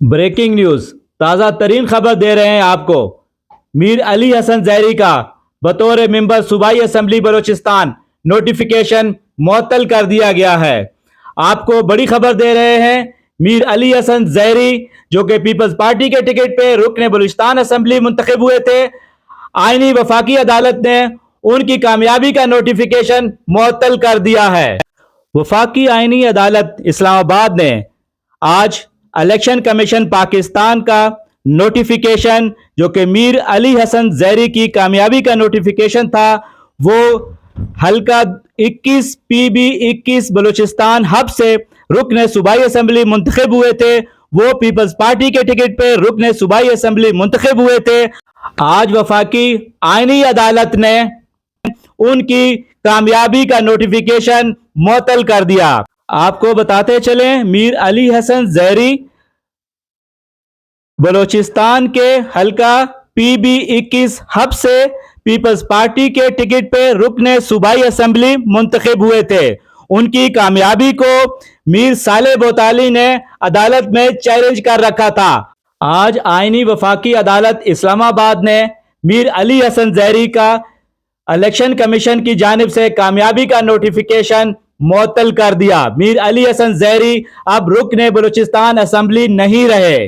Breaking news ताज़ा तरीन खबर दे रहे हैं आपको। मीर अली हसन जहरी का बतौर मेंबर सूबाई असम्बली बलूचिस्तान नोटिफिकेशन मुअत्तल कर दिया गया है। आपको बड़ी खबर दे रहे हैं, मीर अली हसन जहरी जो कि पीपल्स पार्टी के टिकट पे रुकन बलूचिस्तान असम्बली मुंतखब हुए थे, आईनी वफाकी अदालत ने उनकी कामयाबी का नोटिफिकेशन मुअत्तल कर दिया है। वफाकी आईनी अदालत इस्लामाबाद ने आज इलेक्शन कमीशन पाकिस्तान का नोटिफिकेशन जो कि मीर अली हसन जहरी की कामयाबी का नोटिफिकेशन था, वो हल्का 21 PB 21 बलूचिस्तान हब से रुकन सूबाई असम्बली मुंतखब हुए थे। वो पीपल्स पार्टी के टिकट पे रुकन सूबाई असम्बली मुंतखब हुए थे। आज वफाकी आईनी अदालत ने उनकी कामयाबी का नोटिफिकेशन मुअत्तल कर दिया। आपको बताते चलें, मीर अली हसन जहरी बलूचिस्तान के हल्का PB 21 हब से पीपल्स पार्टी के टिकट पे रुकन सूबाई असम्बली मुंतखब हुए थे। उनकी कामयाबी को मीर साले बोताली ने अदालत में चैलेंज कर रखा था। आज आईनी वफाकी अदालत इस्लामाबाद ने मीर अली हसन जहरी का इलेक्शन कमीशन की जानिब से कामयाबी का नोटिफिकेशन मुअत्तल कर दिया। मीर अली हसन जहरी अब रुकन बलूचिस्तान असम्बली नहीं रहे।